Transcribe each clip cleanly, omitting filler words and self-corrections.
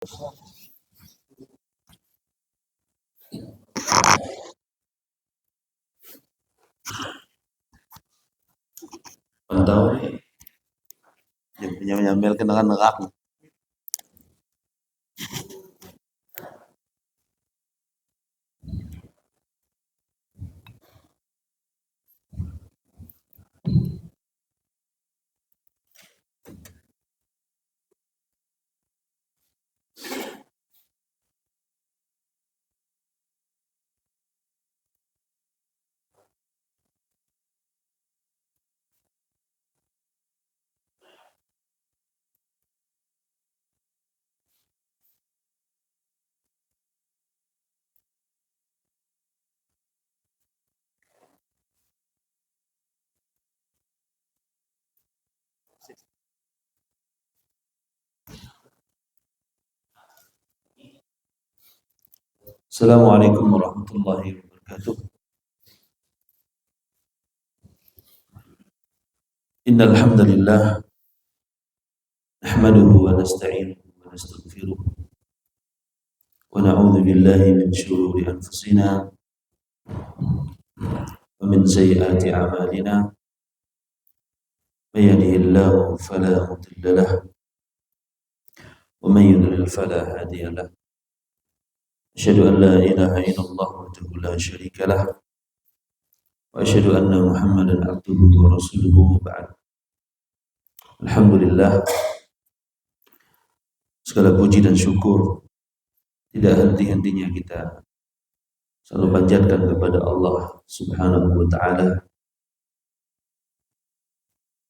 Tahu yang punya nyambil kenakan nekak. Assalamualaikum warahmatullahi wabarakatuh. Innal hamdalillah nahmaduhu wa nasta'inuhu wa nastaghfiruh wa na'udzu billahi min shururi anfusina wa min sayyiati a'malina. May yahdihillahu fala mudilla lahu wa may yudlil fala hadiya lahu. Asyhadu an la ilaha illallah wahdahu la syarika lah wa asyhadu anna Muhammadan abduhu wa rasuluhu ba'd. Alhamdulillah, segala puji dan syukur tidak henti-hentinya kita selalu panjatkan kepada Allah Subhanahu wa taala,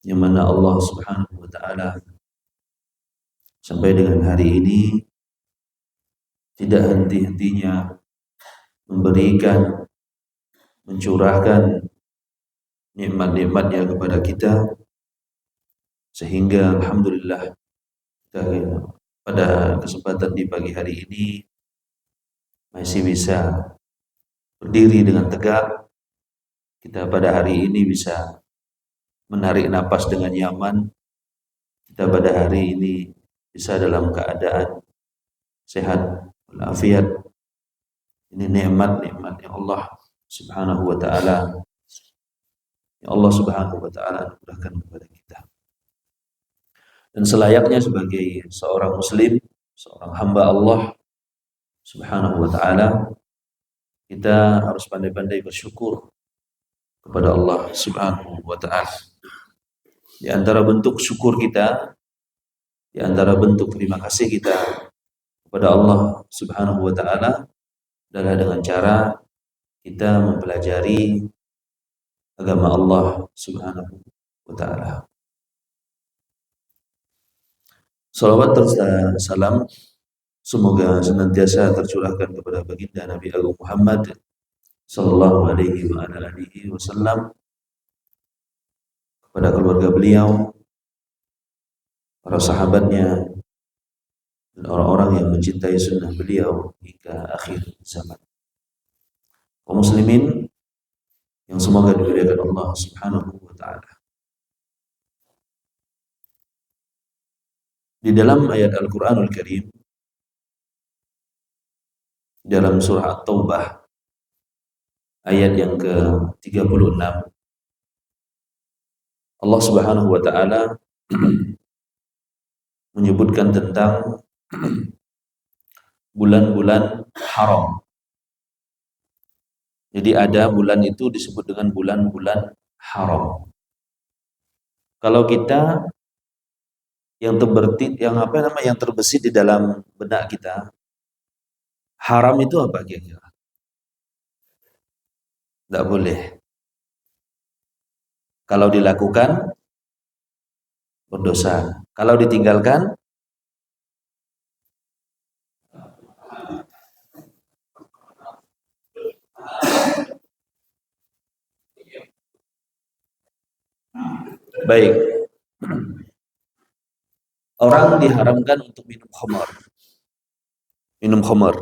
yang mana Allah Subhanahu wa taala sampai dengan hari ini tidak henti-hentinya memberikan, mencurahkan nikmat-nikmatnya kepada kita, sehingga alhamdulillah kita pada kesempatan di pagi hari ini masih bisa berdiri dengan tegak. Kita pada hari ini bisa menarik napas dengan nyaman. Kita pada hari ini bisa dalam keadaan sehat walafiat. Ini nikmat-nikmat yang Allah Subhanahu wa taala anugerahkan kepada kita. Dan selayaknya sebagai seorang muslim, seorang hamba Allah Subhanahu wa taala, kita harus pandai-pandai bersyukur kepada Allah Subhanahu wa taala. Di antara bentuk syukur kita, di antara bentuk terima kasih kita kepada Allah Subhanahu wa taala adalah dengan cara kita mempelajari agama Allah Subhanahu wa taala. Salawat dan salam semoga senantiasa tercurahkan kepada baginda Nabi Agung Muhammad sallallahu alaihi wa ala alihi wasallam, kepada keluarga beliau, para sahabatnya, dan orang-orang yang mencintai sunnah beliau hingga akhir zaman. Kaum muslimin yang semoga dimuliakan Allah Subhanahu wa taala. Di dalam ayat Al-Qur'anul Karim, dalam surah At-Taubah ayat yang ke-36, Allah Subhanahu wa taala menyebutkan tentang bulan-bulan haram. Jadi ada bulan itu disebut dengan bulan-bulan haram. Kalau kita yang terbesit di dalam benak kita, haram itu apa kira-kira? Tidak boleh. Kalau dilakukan berdosa. Kalau ditinggalkan baik. Orang diharamkan untuk minum khamar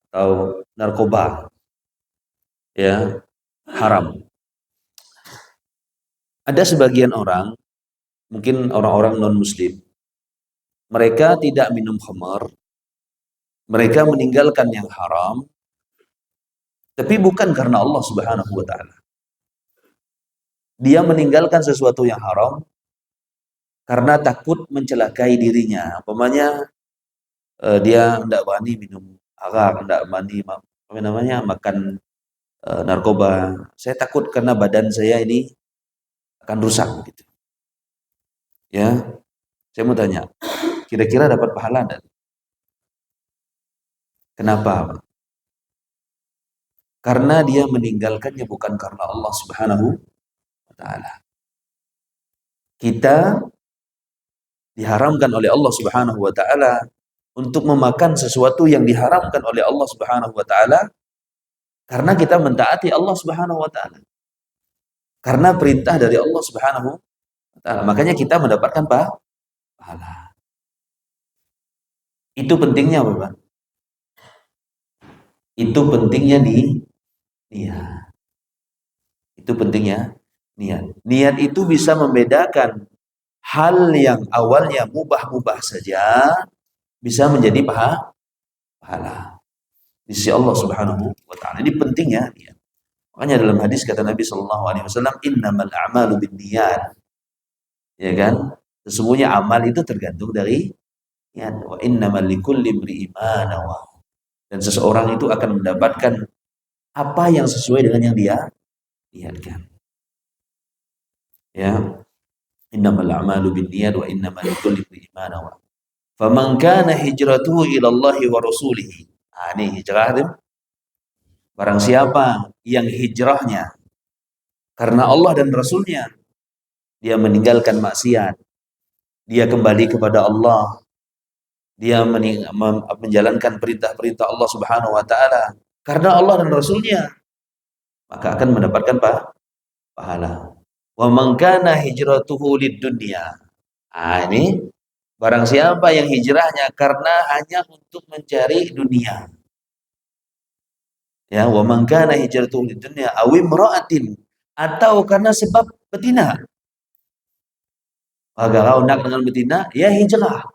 atau narkoba, ya, haram. Ada sebagian orang, mungkin orang-orang non muslim, mereka tidak minum khamar, Mereka meninggalkan yang haram, tapi bukan karena Allah Subhanahu wa taala. Dia meninggalkan sesuatu yang haram karena takut mencelakai dirinya. Umpamanya dia tidak berani minum arak, tidak berani apa namanya makan narkoba. Saya takut karena badan saya ini akan rusak gitu. Ya, saya mau tanya, kira-kira dapat pahala enggak? Kenapa? Karena dia meninggalkannya bukan karena Allah Subhanahu wa taala. Kita diharamkan oleh Allah Subhanahu wa taala untuk memakan sesuatu yang diharamkan oleh Allah Subhanahu wa taala karena kita mentaati Allah Subhanahu wa taala. Karena perintah dari Allah Subhanahu wa taala. Makanya kita mendapatkan pahala. Itu pentingnya Bapak. Itu pentingnya niat. Itu pentingnya niat. Niat itu bisa membedakan hal yang awalnya mubah-mubah saja bisa menjadi pahala di sisi Allah Subhanahu wa taala. Ini pentingnya niat. Makanya dalam hadis kata Nabi sallallahu alaihi wasallam, "Innamal a'malu binniyat." Ya kan? Sesungguhnya amal itu tergantung dari niat. Wa innamal likulli imri'in ma nawa. Dan seseorang itu akan mendapatkan apa yang sesuai dengan yang dia niatkan. Ya. Innamal a'malu binniyat wa innamal likulli imri'in ma nawa. Faman kana hijratuhu ila Allah wa rasulih. Ini hijrah itu. Barang siapa yang hijrahnya karena Allah dan Rasulnya, dia meninggalkan maksiat, dia kembali kepada Allah, dia menjalankan perintah-perintah Allah Subhanahu wa taala karena Allah dan Rasulnya, maka akan mendapatkan pahala. Wa man kana hijratuhu lid-dunya. Ini barang siapa yang hijrahnya karena hanya untuk mencari dunia. Ya, wa man kana hijratuhu lid-dunya aw imra'atin, atau karena sebab betina. Maka kau nak dengan betina, ya hijrah.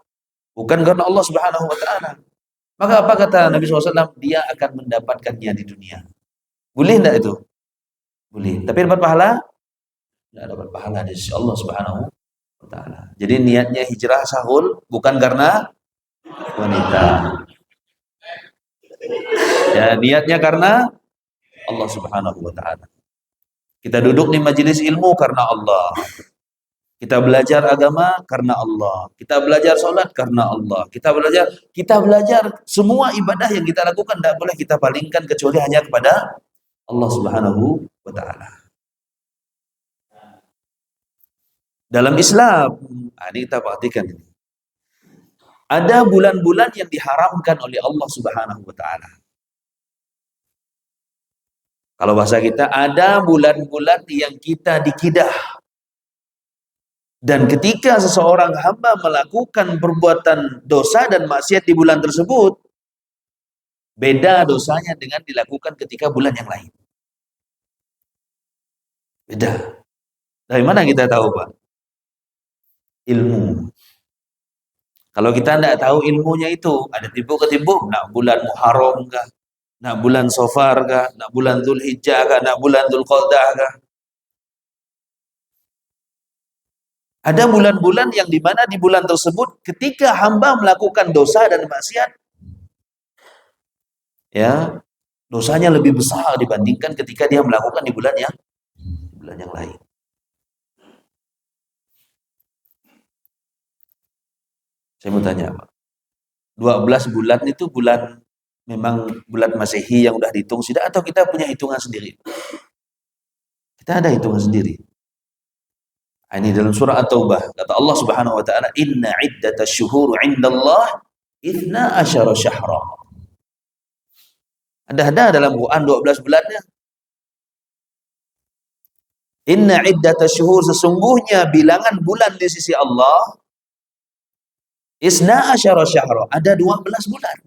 Bukan karena Allah Subhanahu wa taala. Maka apa kata Nabi SAW? Dia akan mendapatkannya di dunia. Boleh enggak itu? Boleh. Tapi dapat pahala? Enggak dapat pahala di sisi Allah Subhanahu wa taala. Jadi niatnya hijrah sahul bukan karena wanita. Ya, niatnya karena Allah Subhanahu wa taala. Kita duduk di majelis ilmu karena Allah. Kita belajar agama karena Allah. Kita belajar sholat karena Allah. Kita belajar semua ibadah yang kita lakukan tidak boleh kita palingkan kecuali hanya kepada Allah Subhanahu wa taala. Dalam Islam, ini kita perhatikan ini. Ada bulan-bulan yang diharamkan oleh Allah Subhanahu wa taala. Kalau bahasa kita, ada bulan-bulan yang kita dikidah. Dan ketika seseorang hamba melakukan perbuatan dosa dan maksiat di bulan tersebut, beda dosanya dengan dilakukan ketika bulan yang lain. Beda. Dari mana kita tahu, Pak? Ilmu. Kalau kita tidak tahu ilmunya itu, ada timbuk-ketimbuk, nak bulan Muharram kah? Nak bulan Safar kah? Nak bulan Dzulhijjah kah? Nak bulan Dzulqa'dah kah? Ada bulan-bulan yang dimana di bulan tersebut ketika hamba melakukan dosa dan maksiat, ya dosanya lebih besar dibandingkan ketika dia melakukan di bulan yang lain. Saya mau tanya, Pak. 12 bulan itu bulan memang bulan Masehi yang udah dihitung sudah atau kita punya hitungan sendiri? Kita ada hitungan sendiri. Ini dalam surah At-Taubah, kata Allah Subhanahu wa taala, "Inna iddatash syuhuri 'indallah 12 syahra." Ada dalam Quran 12 bulannya. Inna iddatash syuhur, sesungguhnya bilangan bulan di sisi Allah 12 syahra, ada 12 bulan.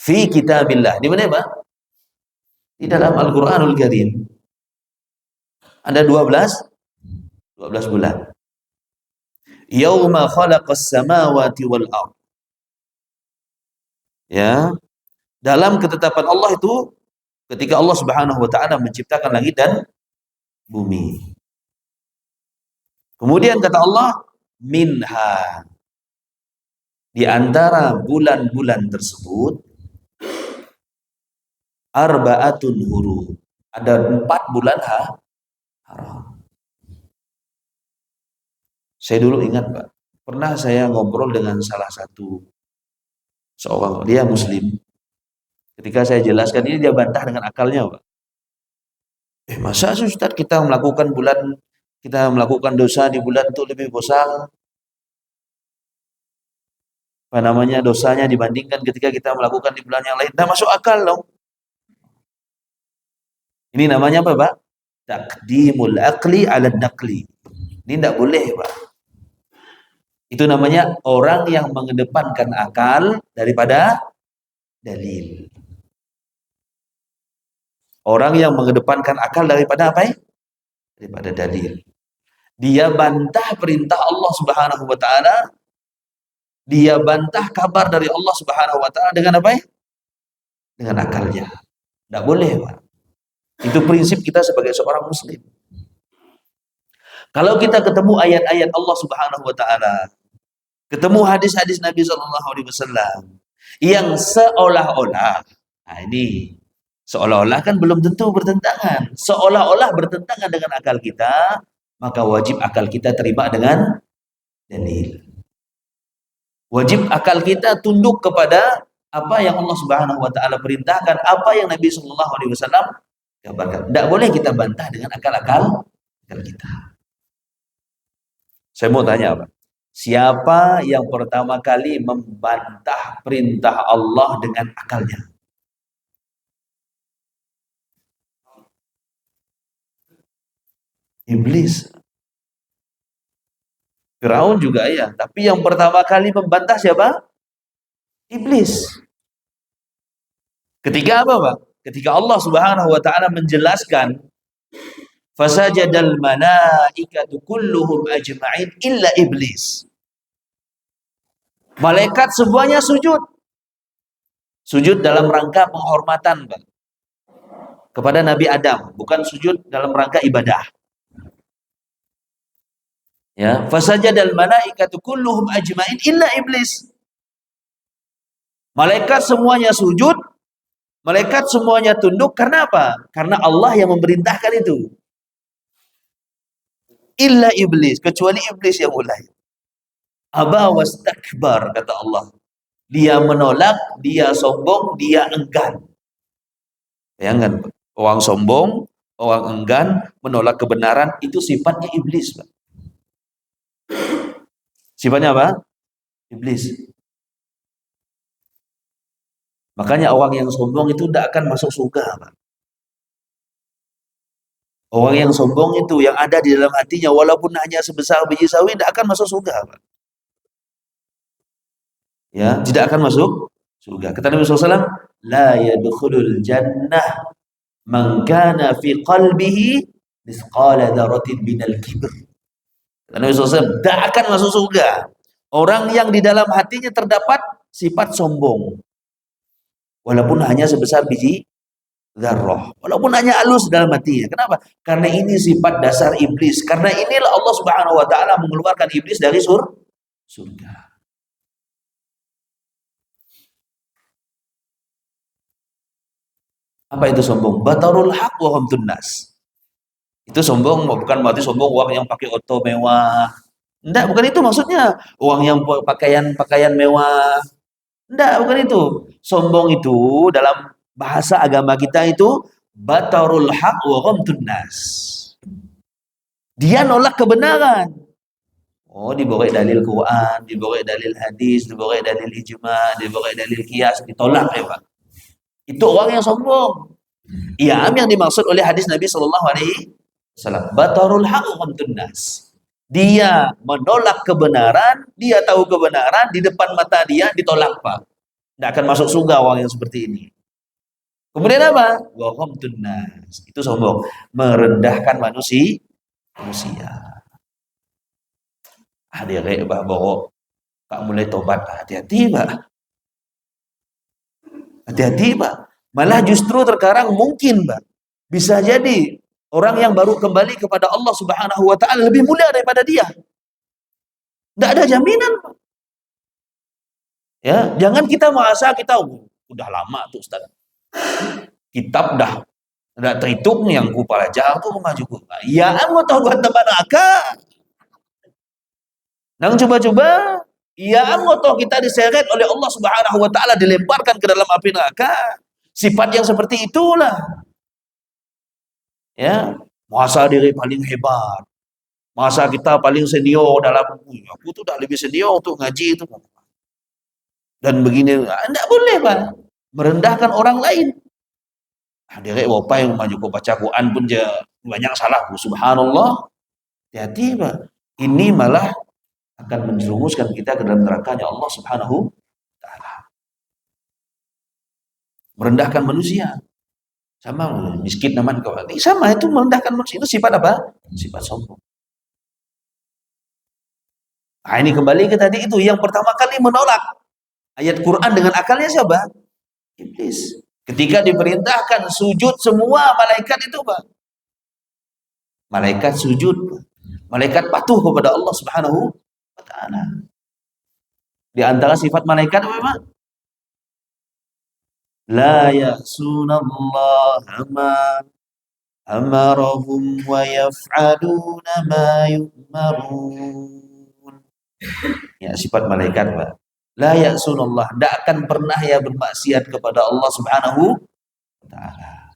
Fi kitabillah. Di mana, Pak? Di dalam Al-Qur'anul Karim. Ada 12 bulan. Yauma khalaqas samawati wal ardh. Ya, dalam ketetapan Allah itu ketika Allah Subhanahu wa taala menciptakan langit dan bumi. Kemudian kata Allah, minha, di antara bulan-bulan tersebut arba'atun huru. Ada 4 bulan haram. Saya dulu ingat, Pak, pernah saya ngobrol dengan salah satu seorang, dia muslim. Ketika saya jelaskan ini, dia bantah dengan akalnya, Pak. Masa sih Ustaz kita melakukan dosa di bulan itu lebih besar apa namanya dosanya dibandingkan ketika kita melakukan di bulan yang lain. Tidak masuk akal dong. Ini namanya apa, Pak? Takdimul aqli ala naqli. Ini tidak boleh, Pak. Itu namanya orang yang mengedepankan akal daripada dalil. Orang yang mengedepankan akal daripada apa ya? Daripada dalil. Dia bantah perintah Allah Subhanahu wa taala, dia bantah kabar dari Allah Subhanahu wa taala dengan apa ya? Dengan akalnya. Tidak boleh, Pak. Itu prinsip kita sebagai seorang muslim. Kalau kita ketemu ayat-ayat Allah Subhanahu wa taala, ketemu hadis-hadis Nabi sallallahu alaihi wasallam yang seolah-olah, nah ini seolah-olah kan belum tentu bertentangan, seolah-olah bertentangan dengan akal kita, maka wajib akal kita terima dengan dalil. Wajib akal kita tunduk kepada apa yang Allah Subhanahu wa taala perintahkan, apa yang Nabi sallallahu alaihi wasallam kabarkan. Tidak boleh kita bantah dengan akal-akal kita. Saya mau tanya, apa? Siapa yang pertama kali membantah perintah Allah dengan akalnya? Iblis. Firaun juga ya, tapi yang pertama kali membantah siapa? Iblis. Ketika apa, Pak? Ketika Allah Subhanahu wa taala menjelaskan fasajadal malaikatu kulluhum ajma'in illa iblis. Malaikat semuanya sujud. Sujud dalam rangka penghormatan, Pak, kepada Nabi Adam, bukan sujud dalam rangka ibadah. Ya, fasajadal malaikatu kulluhum ajma'in illa iblis. Malaikat semuanya sujud, malaikat semuanya tunduk karena apa? Karena Allah yang memerintahkan itu. Illa iblis, kecuali iblis yang mulai. Aba wastakbar, kata Allah. Dia menolak, dia sombong, dia enggan. Bayangkan, orang sombong, orang enggan, menolak kebenaran, itu sifatnya iblis, Pak. Sifatnya apa? Iblis. Makanya orang yang sombong itu tidak akan masuk surga, Pak. Orang yang sombong itu, yang ada di dalam hatinya, walaupun hanya sebesar biji sawi, tidak akan masuk surga, Pak. Ya, tidak akan masuk surga. Kata Nabi SAW, la yadkhulul jannah man kana fi qalbihi misqala dzarratin minal kibr. Kata Nabi SAW, tidak akan masuk surga orang yang di dalam hatinya terdapat sifat sombong, walaupun hanya sebesar biji dzarrah, walaupun hanya halus dalam hatinya. Kenapa? Karena ini sifat dasar iblis. Karena inilah Allah Subhanahu wa taala mengeluarkan iblis dari surga. Apa itu sombong? Batarul haq wa ghamtun nas. Itu sombong bukan berarti sombong uang yang pakai oto mewah. Enggak, bukan itu maksudnya. Uang yang pakaian mewah. Enggak, bukan itu. Sombong itu dalam bahasa agama kita itu batarul haq wa ghamtun nas. Dia nolak kebenaran. Oh, dibawa dalil Quran, dibawa dalil hadis, dibawa dalil ijma, dibawa dalil qiyas, ditolak ya, Pak. Itu orang yang sombong. Iya, yang dimaksud oleh hadis Nabi Shallallahu Alaihi Wasallam, batarul haq ghamtun nas. Dia menolak kebenaran, dia tahu kebenaran, di depan mata dia ditolak, Pak. Tidak akan masuk surga orang yang seperti ini. Kemudian apa? Wa ghamtun nas. Itu sombong, merendahkan manusia. Dia kayak bawa Kak mulai tobat, hati-hati, Pak. Hati-hati Pak. Malah justru terkadang mungkin Pak, bisa jadi orang yang baru kembali kepada Allah Subhanahu wa taala lebih mulia daripada dia. Tidak ada jaminan Pak. Ya, jangan kita merasa kita udah lama tuh Ustaz. Kitab dah terhitung yang ku pelajar tuh maju ku. Ya, aku tahu buat teman akak. Nang coba-coba, ya toh kita diseret oleh Allah Subhanahu wa taala, dilemparkan ke dalam api neraka. Sifat yang seperti itulah. Ya, masa diri paling hebat. Masa kita paling senior dalam aku tuh udah lebih senior untuk ngaji itu. Dan begini, enggak boleh, Pak. Merendahkan orang lain. Diri bapak yang maju ke baca Quran pun dia banyak salah. Subhanallah. Hati-hati, Pak. Ini malah akan menjerumuskan kita ke dalam nerakanya Allah Subhanahu wa taala. Merendahkan manusia. Sama miskin naman kau. Sama itu merendahkan manusia. Itu sifat apa? Sifat sombong. Nah, ini kembali ke tadi itu. Yang pertama kali menolak ayat Quran dengan akalnya siapa? Iblis. Ketika diperintahkan sujud semua malaikat itu, Pak. Malaikat sujud. Malaikat patuh kepada Allah Subhanahu wa taala. Di antara sifat malaikat apa, Pak? La ya'sunallaha ma amarahum wa yaf'aluna ma yu'marun. Ya, sifat malaikat, Pak. La ya'sunallah, tidak akan pernah ya bermaksiat kepada Allah Subhanahu wa taala.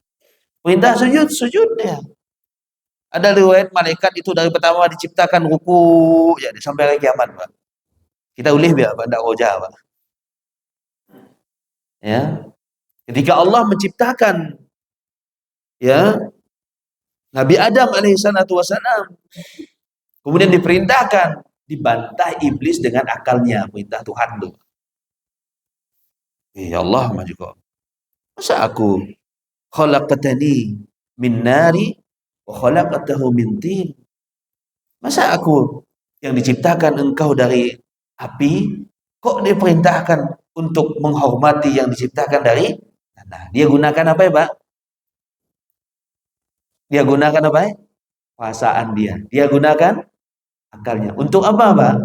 Perintah sujud, sujud ya. Ada riwayat malaikat itu dari pertama diciptakan ruku ya sampai hari kiamat, Pak. Kita ulih biar Pak, tidak roja, Pak. Ya. Ketika Allah menciptakan ya Nabi Adam alaihissalatu wassalam, kemudian diperintahkan dibantah iblis dengan akalnya, perintah Tuhan tuh. Ya Allah, maju kok. Masa aku khalaqtani min nari wa khalaqtahu min tin. Masa aku yang diciptakan engkau dari api, kok diperintahkan untuk menghormati yang diciptakan dari tanah. Dia gunakan apa ya, Pak? Dia gunakan apa ya? Perasaan dia. Dia gunakan akalnya. Untuk apa, Pak?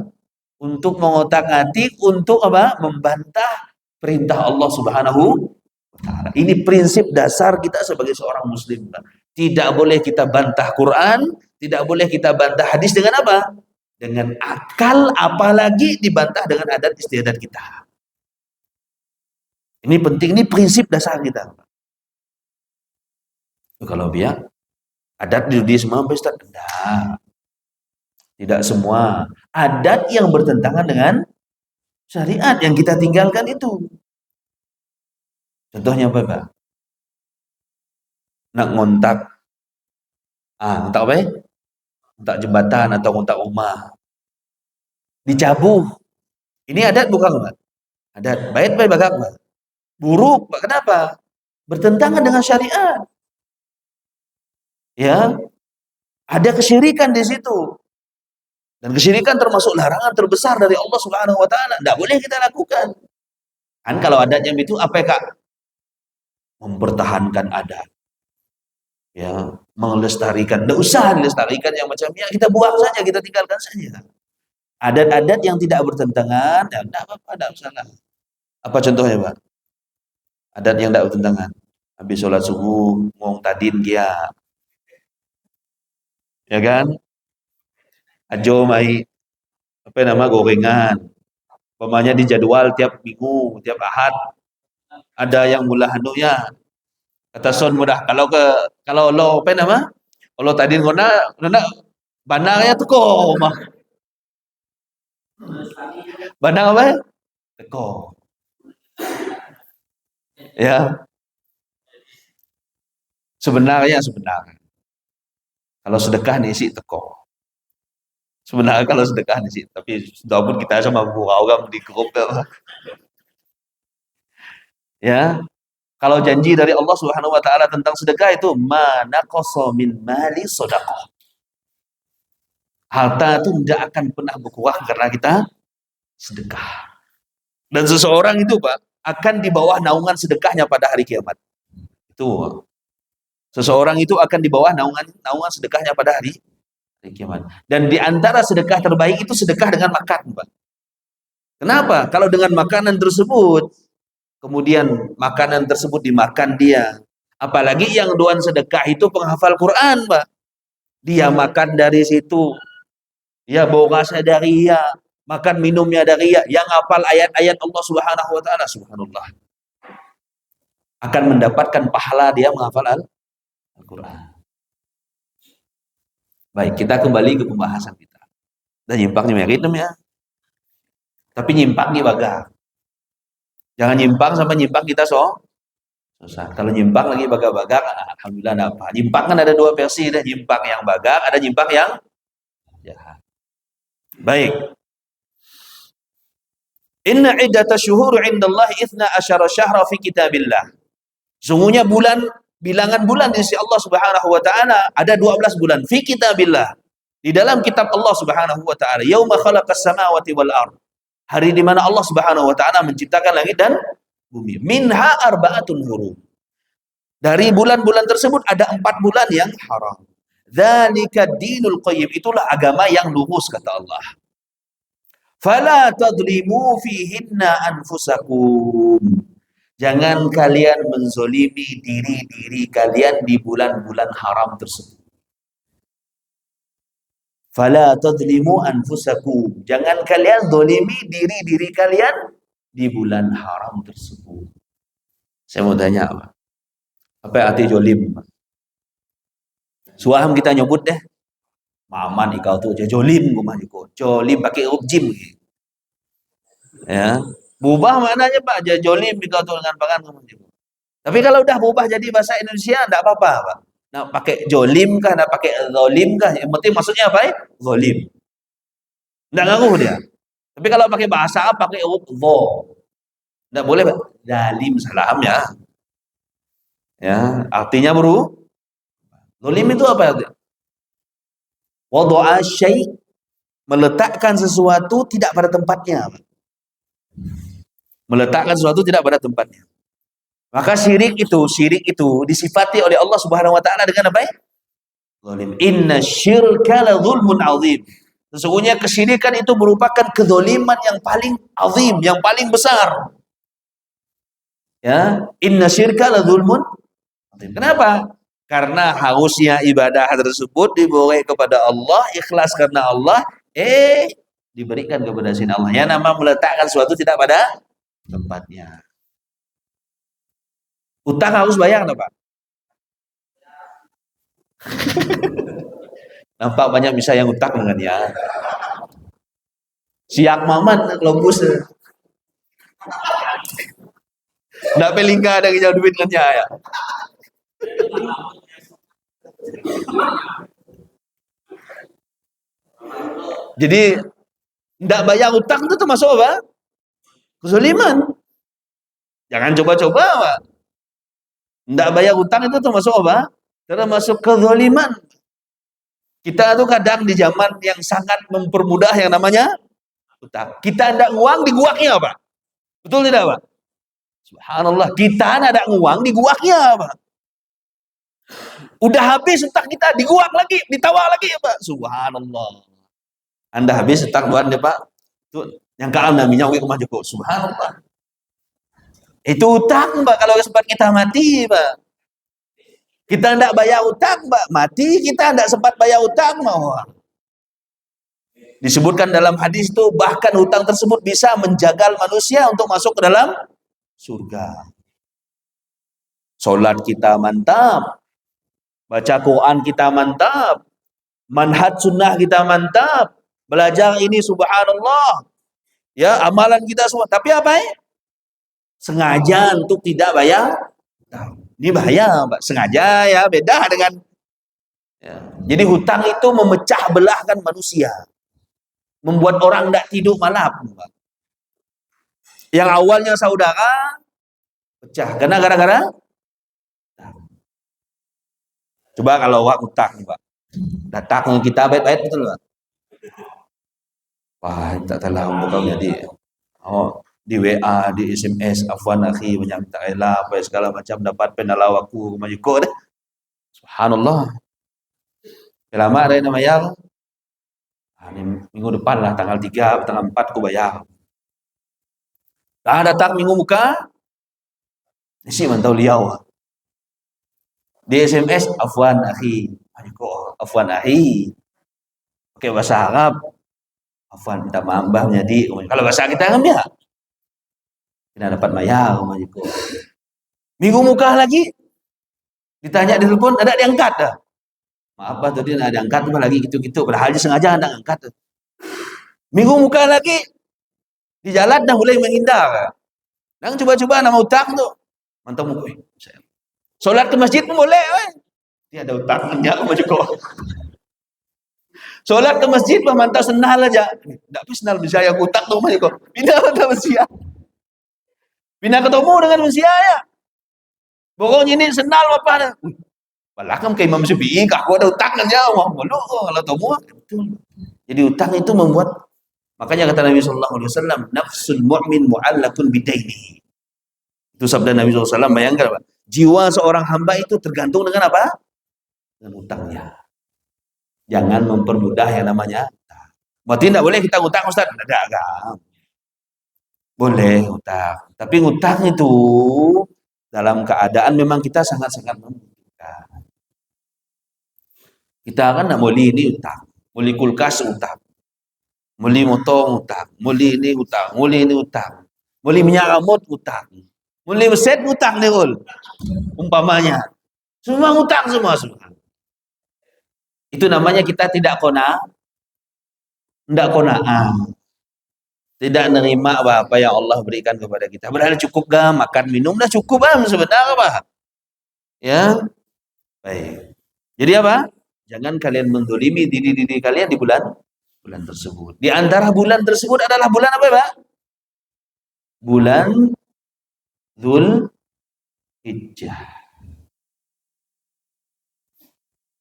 Untuk mengotak-atik, untuk apa? Membantah perintah Allah Subhanahu wa taala. Ini prinsip dasar kita sebagai seorang muslim, Pak. Tidak boleh kita bantah Quran, tidak boleh kita bantah hadis dengan apa? Dengan akal, apalagi dibantah dengan adat istiadat kita. Ini penting, ini prinsip dasar kita. Kalau biar adat di dunia semua Ustaz, tidak semua. Adat yang bertentangan dengan syariat yang kita tinggalkan itu. Contohnya apa, Pak? Nak ngontak. Ngontak apa ya? Ngontak jembatan atau ngontak rumah. Dicabuh. Ini adat bukan, Pak? Adat. Baik-baik, Pak. Buruk, Pak. Kenapa? Bertentangan dengan syariat. Ya. Ada kesyirikan di situ. Dan kesyirikan termasuk larangan terbesar dari Allah Subhanahu wa taala. Tidak boleh kita lakukan. Kan kalau adatnya itu apa ya, Kak? Mempertahankan adat. Ya, melestarikan. Tidak usah dilestarikan yang macam ya kita buang saja, kita tinggalkan saja. Adat-adat yang tidak bertentangan, ya tidak apa-apa, tidak masalah. Apa contohnya, Pak? Adat yang tidak bertentangan. Habis sholat subuh, ngomong tadin dia. Ya kan? Ajo mai apa nama gorengan. Pemanya di jadwal tiap minggu, tiap ahad. Ada yang mula hanunya. Kata son mudah. Kalau lo apa nama? Kalau tadin ngona banangnya tuh kok mah. Banang apa? Teko. Ya. Sebenarnya. Kalau sedekah diisi teko. Sebenarnya kalau sedekah diisi, tapi sudah pun kita sama orang di grup ya. Kalau janji dari Allah Subhanahu wa taala tentang sedekah itu manaqasa min mali sedekah. Harta itu tidak akan pernah berkurang karena kita sedekah. Dan seseorang itu, Pak, akan di bawah naungan sedekahnya pada hari kiamat. Itu seseorang itu akan di bawah naungan sedekahnya pada hari kiamat. Dan di antara sedekah terbaik itu sedekah dengan makan, Pak. Kenapa? Kalau dengan makanan tersebut, kemudian makanan tersebut dimakan dia. Apalagi yang doan sedekah itu penghafal Quran, Pak. Dia makan dari situ, ya borasnya dari ya, makan minumnya dari ya, yang hafal ayat-ayat Allah Subhanahu wa taala, subhanallah. Akan mendapatkan pahala dia menghafal Al-Qur'an. Baik, kita kembali ke pembahasan kita. Dan nyimpang nih ya. Tapi nyimpang nih baga. Jangan nyimpang sama nyimpang kita susah. Kalau nyimpang lagi baga-baga, alhamdulillah ada apa. Nyimpang kan ada dua versi, ada nyimpang yang baga, ada nyimpang yang jahat. Baik. Inna iddata syuhur indallahi 12 syahra fi kitabillah. Sungguhnya bilangan bulan di sisi Allah Subhanahu wa taala ada 12 bulan fi kitabillah. Di dalam kitab Allah Subhanahu wa taala, yauma khalaqas samawati wal ard. Hari di mana Allah Subhanahu wa taala menciptakan langit dan bumi. Minha arba'atun hurum. Dari bulan-bulan tersebut ada 4 bulan yang haram. Dzalika dinul qayyim, itulah agama yang lurus kata Allah. Fala tadlimu fihinna anfusakum. Jangan kalian menzolimi diri-diri kalian di bulan-bulan haram tersebut. Fala tadlimu anfusakum. Jangan kalian zolimi diri-diri kalian di bulan haram tersebut. Saya mau tanya apa? Apa arti jolim? Suaham kita nyebut deh. Maman ikau tuh jolim gua mah jolim pakai huruf jim. Ya. Berubah maknanya Pak, jolim ikau tuh dengan pangan kamu. Tapi kalau udah berubah jadi bahasa Indonesia enggak apa-apa, Pak. Nah, pakai jolim kah, nak pakai zolim kah? Yang penting maksudnya apa ya? Zolim. Enggak ngaruh dia. Tapi kalau pakai bahasa pakai huruf dho. Enggak boleh, Pak. Zalim salam ya. Ya, artinya berubah. Zolim itu apa artinya? Wada'a syai', meletakkan sesuatu tidak pada tempatnya. Meletakkan sesuatu tidak pada tempatnya. Maka syirik itu disifati oleh Allah Subhanahu wa taala dengan apa ya? Zalim. Inna syirka la dzulmun azim. Sesungguhnya kesyirikan itu merupakan kezaliman yang paling azim, yang paling besar. Ya, inna syirka la dzulmun azim. Kenapa? Karena harusnya ibadah tersebut diberi kepada Allah, ikhlas karena Allah, diberikan kepada sini Allah. Ya, nama meletakkan sesuatu tidak pada tempatnya. Utang harus bayar enggak, Pak? Nampak banyak bisa yang utang dengan ya. Siak maman lombus. Nggak pelingga ada jauh duit dengan ya. Jadi nggak bayar utang itu termasuk apa? Kezaliman. Jangan coba-coba, Pak. Nggak bayar utang itu termasuk apa? Termasuk kezaliman. Kita tuh kadang di zaman yang sangat mempermudah yang namanya utang. Kita ada uang di guaknya, Pak. Betul tidak, Pak? Subhanallah, kita ada uang di guaknya, Pak. Udah habis utang kita, diguak lagi, ditawar lagi, Pak. Subhanallah. Anda habis utang buat deh, Pak. Itu yang kalah minyak ke rumah Joko. Subhanallah. Itu utang, Pak, kalau sempat kita mati, Pak. Kita tidak bayar utang, Pak, mati kita tidak sempat bayar utang, mau. Disebutkan dalam hadis itu bahkan hutang tersebut bisa menjagal manusia untuk masuk ke dalam surga. Solat kita mantap, baca Quran kita mantap, manhaj sunnah kita mantap, belajar ini subhanallah, ya amalan kita semua. Tapi apa ya? Sengaja untuk tidak bayar utang. Ini bahaya, Pak. Sengaja ya, beda dengan ya. Jadi hutang itu memecah belahkan manusia. Membuat orang tidak tidur malam, Pak. Yang awalnya saudara pecah karena gara-gara coba kalau wak utang, Pak. Datang kita baik-baik betul, Pak. Wah, tak tahu bukan jadi. Oh, di WA, di SMS, afwan akhi, banyak minta rela, apa segala macam, dapat penalau aku, majiko deh. Subhanallah. Lama ada yang bayar. Ini minggu depan lah, tanggal 3, tanggal 4 aku bayar. Datang minggu muka, isi mantau liau. Di SMS, afwan akhi, majiko, afwan akhi. Pakai bahasa Arab, afwan minta maaf mbah menjadi. Kalau bahasa kita kan ya, kita dapat bayar, majiko. Minggu muka lagi, ditanya di telepon, ada diangkat dah. Maaf bah tadi ada diangkat tuh lagi gitu-gitu. Padahal dia sengaja ada angkat. Minggu muka lagi, di jalan dah mulai menghindar. Dan coba-coba nama utang tuh. Mantap muka. Solat ke masjid pun boleh. Dia ada utang, dia aku maju kok. Solat ke masjid bah mantap senal aja. Tak apa senal bisa yang utang tuh maju kok. Pindah mantap manusia. Pindah ketemu dengan manusia ya. Pokoknya ini senal apa. Balakam ke Imam Syafi'i, aku ada utang aja, wah malu kalau tahu betul. Jadi utang itu membuat, makanya kata Nabi Sallallahu Alaihi Wasallam, nafsul mu'min mu'allakun bidaini. Itu sabda Nabi SAW. Bayangkan, Pak, jiwa seorang hamba itu tergantung dengan apa? Dengan utangnya. Jangan mempermudah yang namanya. Berarti tidak boleh kita utang, Ustaz. Tidak. Boleh utang, tapi utang itu dalam keadaan memang kita sangat-sangat membutuhkan. Kita kan nak beli ini utang, beli kulkas utang, beli motor utang, beli ini utang, beli ini utang, beli minyak rambut utang, beli mesin utang nih ul, umpamanya, semua utang semua. Itu namanya kita tidak tidak menerima apa yang Allah berikan kepada kita. Padahal cukup gak makan minum dah cukup sebenarnya apa? Ya, baik. Jadi apa? Jangan kalian mendolimi diri kalian di bulan tersebut. Di antara bulan tersebut adalah bulan apa, Pak? Bulan Dzulhijjah.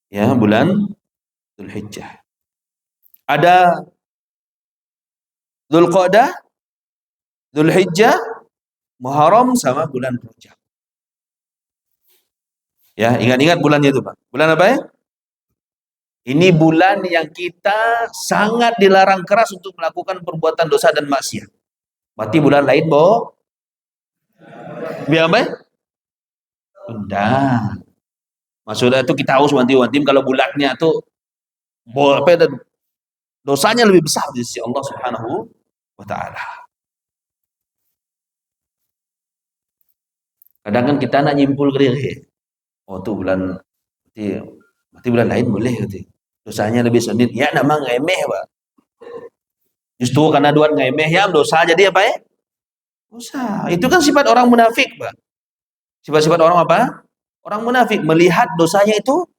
Ya, bulan Dzulhijjah. Ada Dzulqa'dah, Dzulhijjah, Muharram sama bulan Rajab. Ya, ingat-ingat bulannya itu, Pak. Bulan apa ya? Ini bulan yang kita sangat dilarang keras untuk melakukan perbuatan dosa dan maksiat. Berarti bulan lain, Bo? Biar apa? Enggak. Maksudnya itu kita harus wanti-wanti kalau bulannya itu apa ya, dosanya lebih besar di sisi Allah Subhanahu wa taala. Kadang kan kita nak nyimpul ke oh tuh bulan berarti bulan lain boleh berarti. Dosanya lebih sedikit. Ya nama ngemeh, Pak. Justru karena dua ngemeh ya dosa jadi apa ya? Dosa. Itu kan sifat orang munafik, Pak. Sifat-sifat orang apa? Orang munafik melihat dosanya itu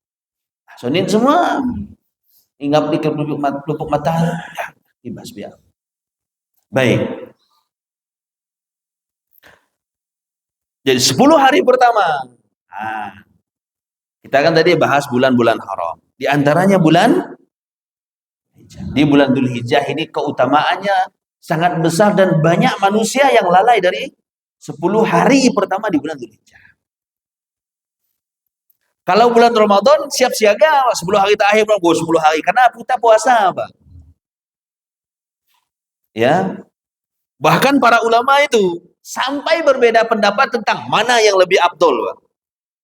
sunit semua. Ingat di pelupuk mata ya, bebas biar. Baik. Jadi 10 hari pertama. Nah, kita kan tadi bahas bulan-bulan haram. Di antaranya di bulan Dzulhijjah ini keutamaannya sangat besar dan banyak manusia yang lalai dari 10 hari pertama di bulan Dzulhijjah. Kalau bulan Ramadan siap siaga 10 hari terakhir 10 hari karena kita puasa, Pak. Ya. Bahkan para ulama itu sampai berbeda pendapat tentang mana yang lebih afdol, Pak.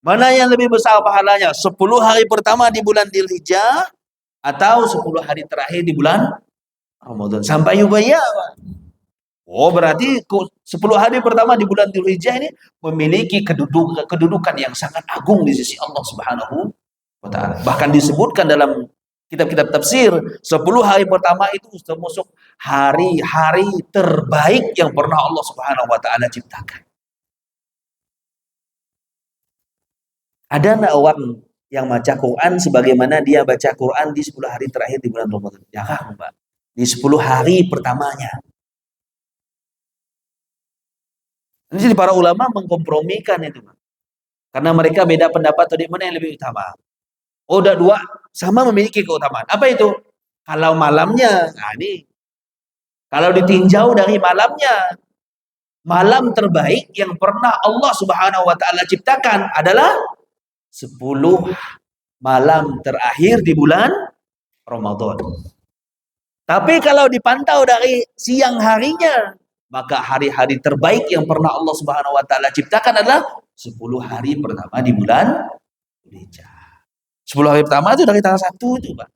Mana yang lebih besar pahalanya? 10 hari pertama di bulan Dzulhijjah atau 10 hari terakhir di bulan Ramadan sampai Yubayya, Pak. Oh, berarti 10 hari pertama di bulan Dzulhijjah ini memiliki kedudukan yang sangat agung di sisi Allah Subhanahu wa taala. Bahkan disebutkan dalam kitab-kitab tafsir, 10 hari pertama itu termasuk hari-hari terbaik yang pernah Allah Subhanahu wa taala ciptakan. Ada enggak orang yang baca Quran sebagaimana dia baca Quran di 10 hari terakhir di bulan Ramadan? Jarang, Pak. Di 10 hari pertamanya. Jadi para ulama mengkompromikan itu, Pak. Karena mereka beda pendapat tadi mana yang lebih utama. Oh, udah dua sama memiliki keutamaan. Apa itu? Kalau malamnya, nah ini. Kalau ditinjau dari malamnya, malam terbaik yang pernah Allah Subhanahu wa taala ciptakan adalah 10 malam terakhir di bulan Ramadan. Tapi kalau dipantau dari siang harinya, maka hari-hari terbaik yang pernah Allah Subhanahu wa taala ciptakan adalah 10 hari pertama di bulan Dzulhijjah. 10 hari pertama itu dari tanggal 1 itu, Pak.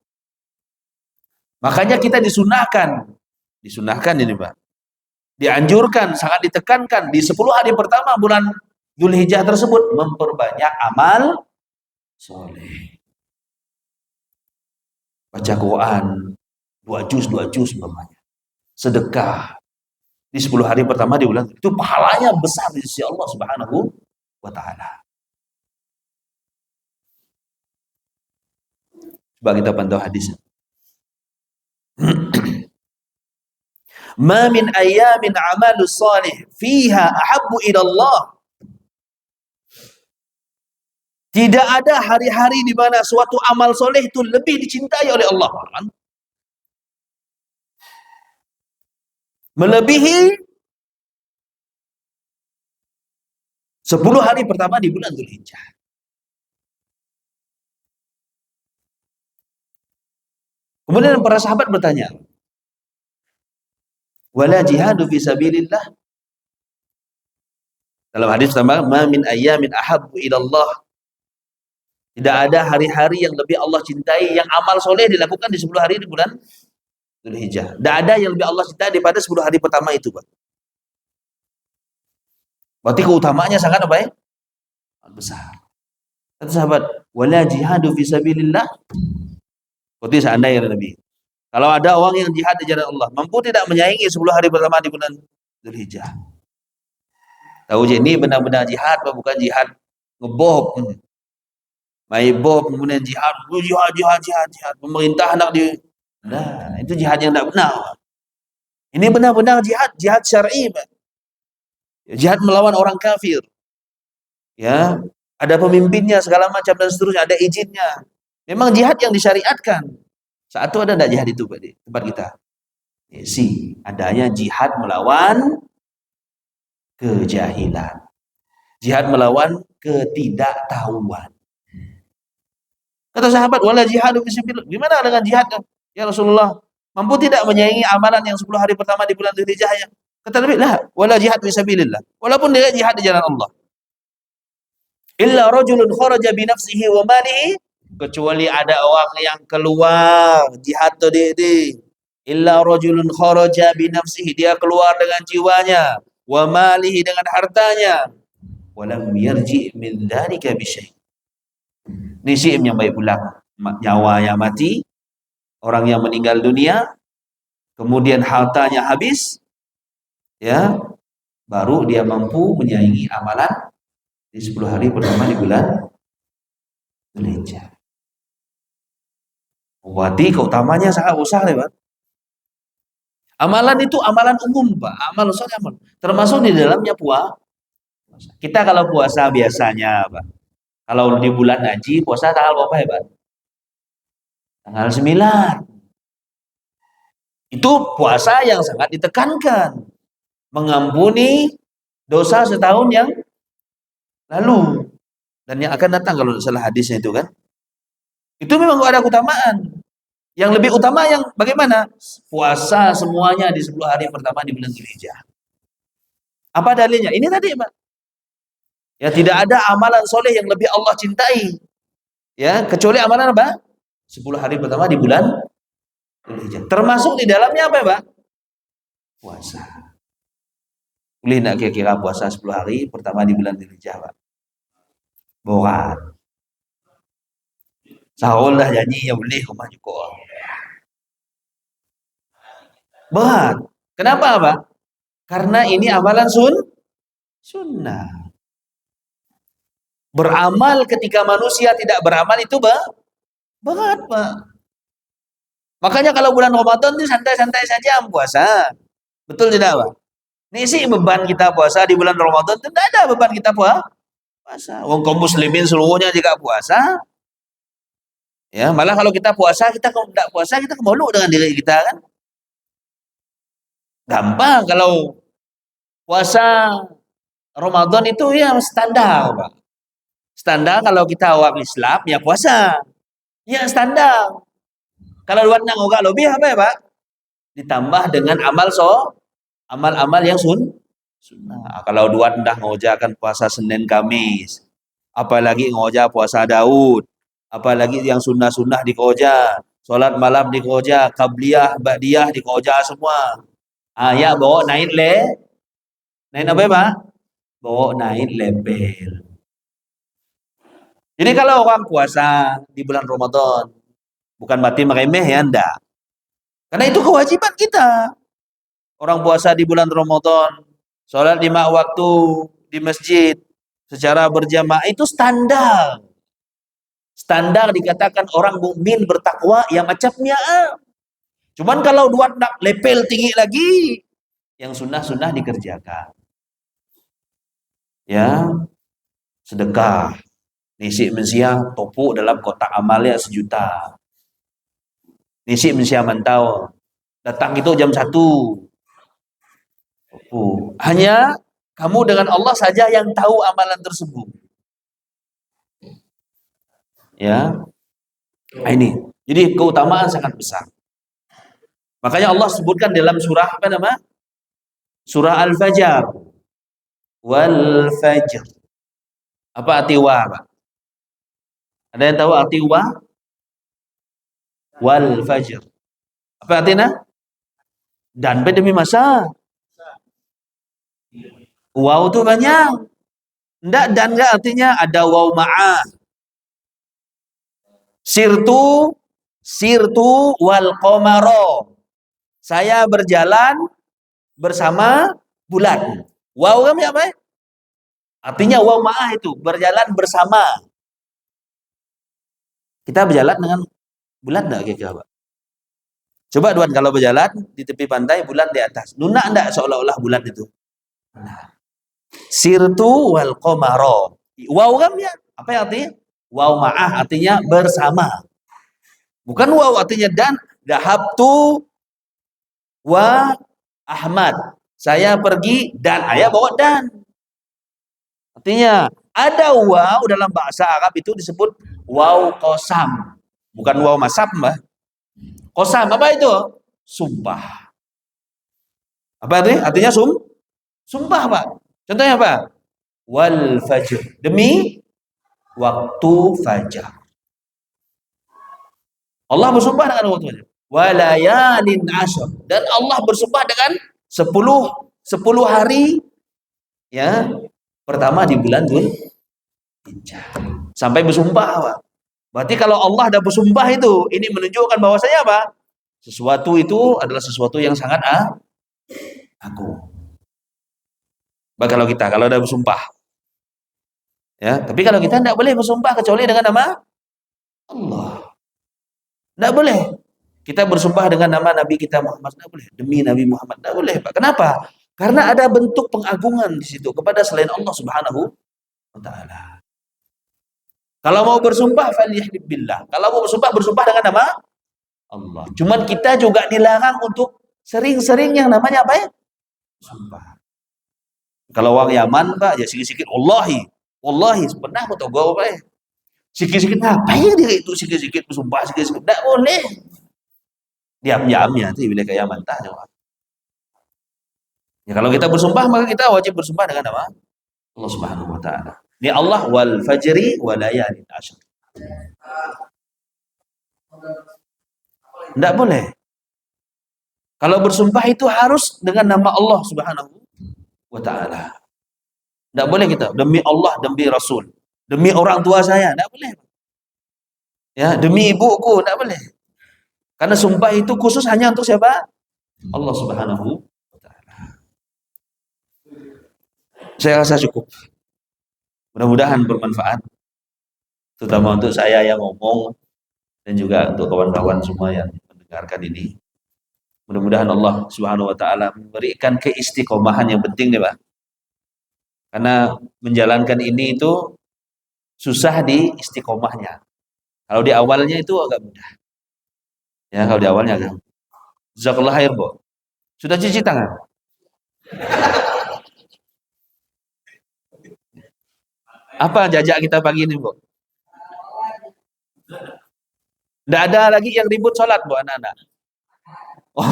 Makanya kita disunahkan ini, Pak. Dianjurkan, sangat ditekankan di 10 hari pertama bulan Dzulhijjah tersebut memperbanyak amal soleh. Baca Quran 2 juz umpamanya. Sedekah di 10 hari pertama di bulan itu pahalanya besar di sisi Allah Subhanahu wa taala. Coba kita pantau hadisnya. Ma min ayyamin amalus salih fiha ahabbu ila Allah. Tidak ada hari-hari di mana suatu amal soleh itu lebih dicintai oleh Allah. Melebihi 10 hari pertama di bulan Dzulhijjah. Kemudian para sahabat bertanya, wala jihadu fi sabilillah. Dalam hadis pertama, ma min ayyamin ahabbu ila Allah. Tidak ada hari-hari yang lebih Allah cintai yang amal soleh dilakukan di 10 hari di bulan Dzulhijjah. Tidak ada yang lebih Allah cintai daripada 10 hari pertama itu, Pak. Berarti keutamaannya sangat apa ya? Besar. Kata sahabat, wala jihadu fi sabilillah. Berarti seandainya Nabi. Kalau ada orang yang jihad di jalan Allah, mampu tidak menyaingi 10 hari pertama di bulan Dzulhijjah. Tahu je ini benar-benar jihad, bukan jihad ngeboh. Maibop kemudian jihad. Pemerintah hendak di. Nah, itu jihad yang tidak benar. Ini benar-benar jihad syar'i, Pak. Jihad melawan orang kafir. Ya, ada pemimpinnya segala macam dan seterusnya, ada izinnya. Memang jihad yang disyariatkan. Saat itu ada enggak jihad itu, Pak, di tempat kita? Adanya jihad melawan kejahilan. Jihad melawan ketidaktahuan. Kata sahabat, wala jihadu fisabilillah. Gimana dengan jihad? Ya Rasulullah, mampu tidak menyaingi amalan yang 10 hari pertama di bulan Dzulhijjah? Kata Nabi, lah, wala jihad fisabilillah. Walaupun dia jihad di jalan Allah. Illa rajulun kharaja bi nafsihi wa malihi, kecuali ada orang yang keluar jihad tadi. Illa rajulun kharaja bi nafsihi, dia keluar dengan jiwanya, wa malihi dengan hartanya, wa lam yarji min dzalika bi syai'. Nisim yang baik pulang, nyawa yang mati, orang yang meninggal dunia, kemudian hartanya habis, ya, baru dia mampu menyaingi amalan di 10 hari pertama di bulan Dzulhijjah. Berarti keutamanya sangat besar ya, Pak. Amalan itu amalan umum, Pak. Amal soleh amal. Termasuk di dalamnya puasa. Kita kalau puasa biasanya, Pak. Kalau di bulan haji puasa tanggal berapa ya, Pak? Tanggal 9. Itu puasa yang sangat ditekankan. Mengampuni dosa setahun yang lalu dan yang akan datang kalau salah hadisnya itu kan. Itu memang ada keutamaan. Yang lebih utama yang bagaimana? Puasa semuanya di 10 hari pertama di bulan Dzulhijjah. Apa dalilnya? Ini tadi, Pak. Ya, tidak ada amalan soleh yang lebih Allah cintai. Ya, kecuali amalan apa? 10 hari pertama di bulan Dzulhijjah. Termasuk di dalamnya apa, Pak? Puasa. Boleh enggak kira-kira puasa 10 hari pertama di bulan Dzulhijjah, Pak? Berat. Sahur lah janji ya boleh rumah juga. Berat. Kenapa, Pak? Karena ini amalan sunnah. Beramal ketika manusia tidak beramal itu berat, Pak. Makanya kalau bulan Ramadan itu santai-santai saja puasa. Betul tidak, Pak? Ini sih beban kita puasa di bulan Ramadan itu tidak ada beban kita puasa. Wong kaum muslimin seluruhnya juga puasa. Ya, malah kalau kita puasa, kita tidak puasa, kita kemalu dengan diri kita kan. Gampang kalau Puasa Ramadan itu ya standar, Pak. Standar kalau kita orang Islam ya puasa. Ya standar. Kalau luar nak orang lebih apa ya, Pak? Ditambah dengan amal-amal yang sunnah. Kalau dua ndah ngojakan puasa Senin Kamis, apalagi ngoja puasa Daud, apalagi yang sunnah-sunnah dikoja, sholat malam dikoja, qabliyah, ba'diyah dikoja semua. Ya bawa naik apa ya, Pak? Bawa naik level. Jadi kalau orang puasa di bulan Ramadan, bukan berarti meremeh ya, enggak. Karena itu kewajiban kita. Orang puasa di bulan Ramadan, sholat 5 waktu di masjid secara berjamaah itu standar. Standar dikatakan orang mukmin bertakwa yang macamnya. Cuman kalau dua nak level tinggi lagi, yang sunnah-sunnah dikerjakan. Ya, sedekah. Nisi mensia topuk dalam kotak amalnya 1 juta. Nisi mensia mantau. Datang itu jam 1. Hanya kamu dengan Allah saja yang tahu amalan tersebut. Ya. Nah, ini. Jadi keutamaan sangat besar. Makanya Allah sebutkan dalam surah apa nama? Surah Al-Fajr. Wal Fajr. Apa arti wa, Pak? Ada yang tahu arti wa? Wal Fajr. Apa artinya? Dan demi masa. Waw itu banyak. Enggak, dan enggak artinya ada waw ma'ah. Sirtu wal qamaro. Saya berjalan bersama bulan. Waw kan apa? Artinya waw ma'ah itu berjalan bersama. Kita berjalan dengan bulan enggak kira-kira, Pak? Coba Duan kalau berjalan di tepi pantai, bulan di atas. Lunak enggak seolah-olah bulan itu? Nah. Sirtu wal qamaro. Waw kan ya? Apa artinya? Waw ma'ah artinya bersama. Bukan waw artinya dan. Dahabtu wa Ahmad. Saya pergi dan ayah bawa dan. Artinya ada waw dalam bahasa Arab itu disebut waw qasam. Bukan waw masab, Mbak. Qasam apa itu? Sumpah. Apa artinya? Artinya sumpah, Pak. Contohnya apa? Wal fajr. Demi waktu fajar. Allah bersumpah dengan waktu fajar. Walayalin asyr. Dan Allah bersumpah dengan 10 hari ya pertama di bulan Dzulhijjah. Sampai bersumpah, Pak. Berarti kalau Allah ada bersumpah itu, ini menunjukkan bahwasanya apa? Sesuatu itu adalah sesuatu yang sangat agung. Bah kalau ada bersumpah. Ya, tapi kalau kita tidak boleh bersumpah kecuali dengan nama Allah. Tidak boleh. Kita bersumpah dengan nama Nabi kita Muhammad, tidak boleh. Demi Nabi Muhammad, tidak boleh, Pak. Kenapa? Karena ada bentuk pengagungan di situ kepada selain Allah Subhanahu wa taala. Kalau mau bersumpah falyahlib billah. Kalau mau bersumpah dengan nama Allah. Cuman kita juga dilarang untuk sering-sering yang namanya apa ya? Sumpah. Kalau orang Yaman, Pak, ya sikit-sikit wallahi. Wallahi, pernah aku tahu apa ya? Sikit-sikit ngapain dia itu sikit-sikit bersumpah sikit-sikit. Tidak boleh. Diam-diamnya itu bila kayak Yaman tah. Ya kalau kita bersumpah maka kita wajib bersumpah dengan nama Allah Subhanahu wa taala. Ini Allah wal fajri wa layalin asyr. Tidak boleh. Kalau bersumpah itu harus dengan nama Allah Subhanahu wa taala. Tidak boleh kita demi Allah, demi Rasul, demi orang tua saya, tidak boleh. Ya, demi ibuku, tidak boleh. Karena sumpah itu khusus hanya untuk siapa? Allah Subhanahu wa taala. Saya rasa cukup. Mudah-mudahan bermanfaat, terutama untuk saya yang ngomong dan juga untuk kawan-kawan semua yang mendengarkan ini. Mudah-mudahan Allah Subhanahu wa taala memberikan keistiqomahan yang penting nih, Pak. Karena menjalankan ini itu susah di istiqomahnya. Kalau di awalnya itu agak mudah. Ya, kalau di awalnya agak. Jazakallahu khair, Bu. Sudah cuci tangan? Apa jajak kita pagi ini, Bu? Tidak ada lagi yang ribut sholat, Bu, anak-anak. Oh,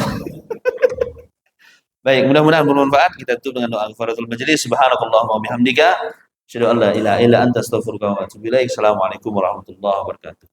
baik, mudah-mudahan bermanfaat. Kita tutup dengan doa kafaratul majelis. Subhanakallahumma wa bihamdika, asyhadu an la ilaha illa anta, astaghfiruka wa atubu ilaik. Assalamualaikum warahmatullahi wabarakatuh.